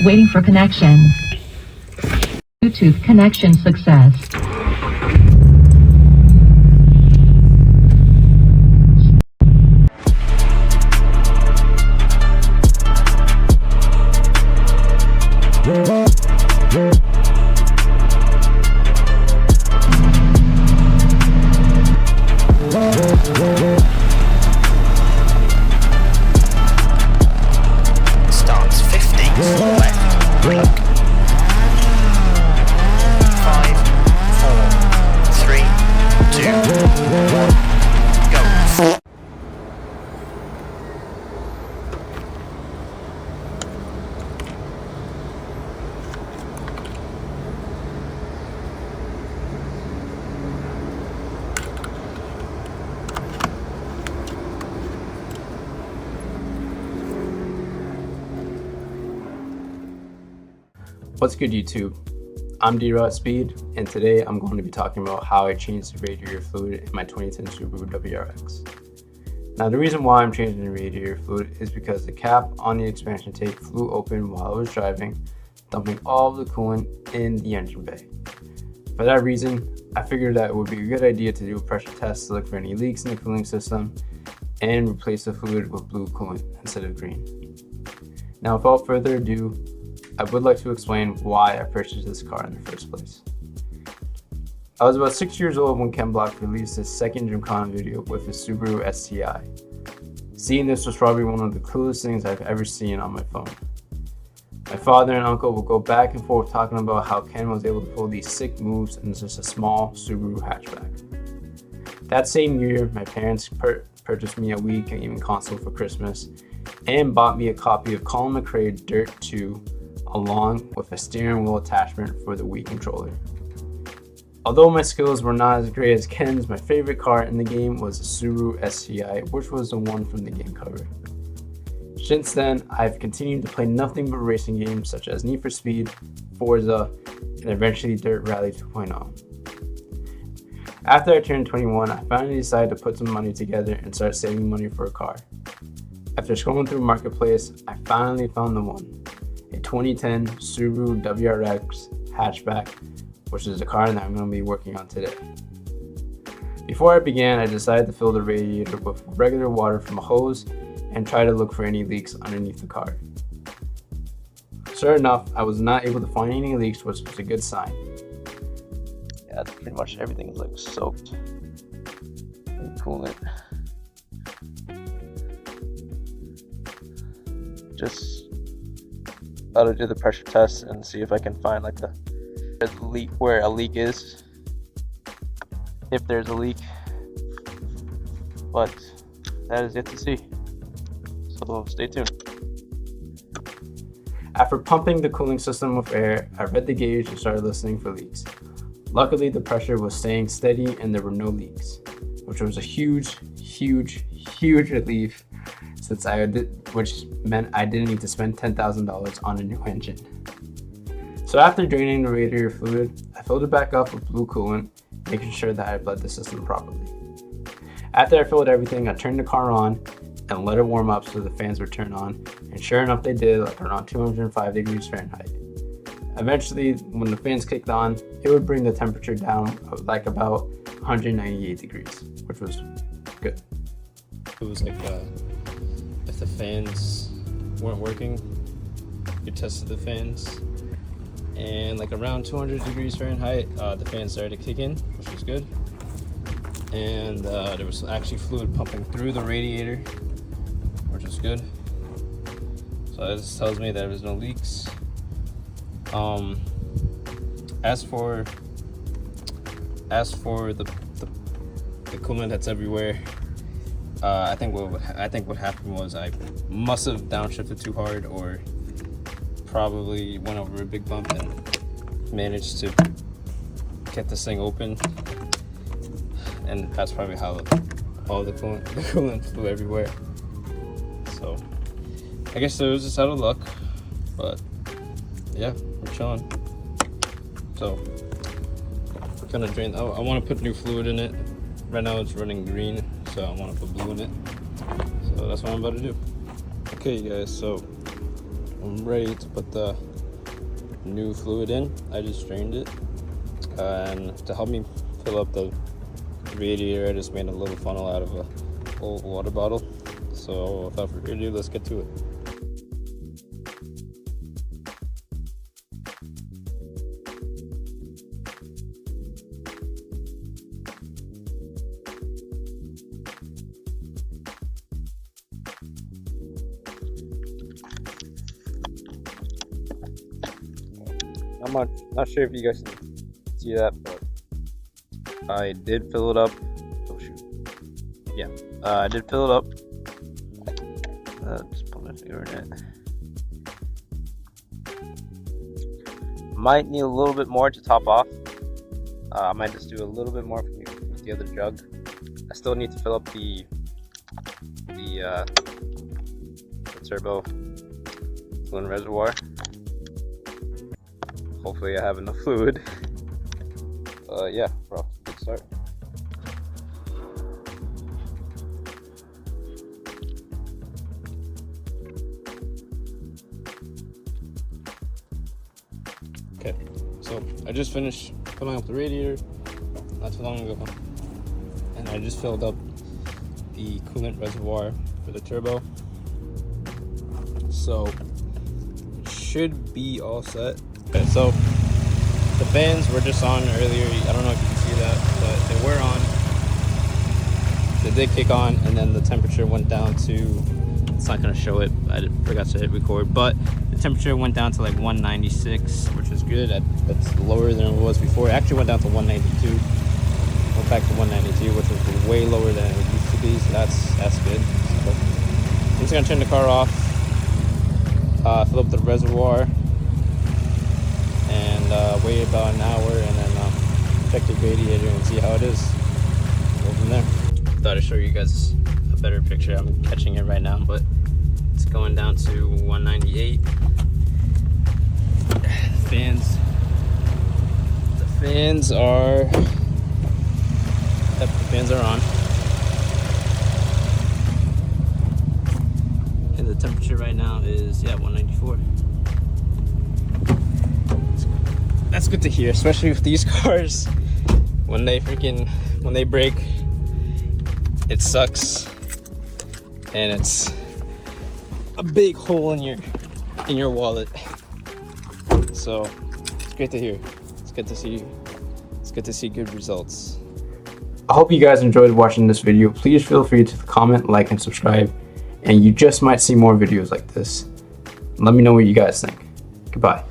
Waiting for connection. Bluetooth connection success. Starts 50 left, plug. 5, 4, 3, 2, 1, go. What's good, YouTube? I'm D-Rod Speed, and today I'm going to be talking about how I changed the radiator fluid in my 2010 Subaru WRX. Now, the reason why I'm changing the radiator fluid is because the cap on the expansion tank flew open while I was driving, dumping all of the coolant in the engine bay. For that reason, I figured that it would be a good idea to do a pressure test to look for any leaks in the cooling system and replace the fluid with blue coolant instead of green. Now, without further ado, I would like to explain why I purchased this car in the first place. I was about 6 years old when Ken Block released his second Gymkhana video with his Subaru STI. Seeing this was probably one of the coolest things I've ever seen on my phone. My father and uncle would go back and forth talking about how Ken was able to pull these sick moves in just a small Subaru hatchback. That same year, my parents purchased me a Wii gaming console for Christmas and bought me a copy of Colin McRae Dirt 2 along with a steering wheel attachment for the Wii controller. Although my skills were not as great as Ken's, my favorite car in the game was the Subaru STI, which was the one from the game cover. Since then, I've continued to play nothing but racing games such as Need for Speed, Forza, and eventually Dirt Rally 2.0. After I turned 21, I finally decided to put some money together and start saving money for a car. After scrolling through Marketplace, I finally found the one. A 2010 Subaru WRX hatchback, which is the car that I'm going to be working on today. Before I began, I decided to fill the radiator with regular water from a hose and try to look for any leaks underneath the car. Sure enough, I was not able to find any leaks, which was a good sign. Yeah, pretty much everything is like soaked in coolant. Just about to do the pressure test and see if I can find like the leak, where a leak is, if there's a leak, but that is yet to see, so stay tuned. After pumping the cooling system with air, I read the gauge and started listening for leaks. Luckily, the pressure was staying steady and there were no leaks, which was a huge relief, which meant I didn't need to spend $10,000 on a new engine. So after draining the radiator fluid, I filled it back up with blue coolant, making sure that I bled the system properly. After I filled everything, I turned the car on and let it warm up so the fans would turn on, and sure enough they did, like around 205 degrees Fahrenheit. Eventually, when the fans kicked on, it would bring the temperature down like about 198 degrees, which was good. It was like if the fans weren't working, you tested the fans, and like around 200 degrees Fahrenheit, the fans started to kick in, which was good. And there was actually fluid pumping through the radiator, which was good. So this tells me that there was no leaks. As for the coolant that's everywhere, I think what happened was I must have downshifted too hard, or probably went over a big bump and managed to get this thing open, and that's probably how all the coolant flew everywhere. So I guess it was just out of luck, but yeah, we're chilling. So gonna drain. I want to put new fluid in it. Right now it's running green, so I want to put blue in it. So that's what I'm about to do. Okay, guys. So I'm ready to put the new fluid in. I just drained it, and to help me fill up the radiator, I just made a little funnel out of a old water bottle. So without further ado, let's get to it. I'm not sure if you guys can see that, but I did fill it up. Oh shoot. Yeah, I did fill it up. Just put my finger in it. Might need a little bit more to top off. I might just do a little bit more from the other jug. I still need to fill up the turbo fluid reservoir. Hopefully I have enough fluid. Yeah, bro, good start. Okay, so I just finished filling up the radiator not too long ago, and I just filled up the coolant reservoir for the turbo. So it should be all set. Okay, so the fans were just on earlier. I don't know if you can see that, but they were on. They did kick on, and then the temperature went down to, it's not going to show it, I forgot to hit record, but the temperature went down to like 196, which is good. That's lower than it was before. It actually went down to 192. Went back to 192, which was way lower than it used to be, so that's good. So I'm just going to turn the car off, fill up the reservoir, and wait about an hour, and then check the radiator and see how it is. Go from there. Thought I'd show you guys a better picture. I'm catching it right now, but it's going down to 198. The fans are on, and the temperature right now is 194. That's good to hear, especially with these cars. When they break, it sucks, and it's a big hole in your wallet. So it's great to hear. It's good to see. It's good to see good results. I hope you guys enjoyed watching this video. Please feel free to comment, like, and subscribe, and you just might see more videos like this. Let me know what you guys think. Goodbye.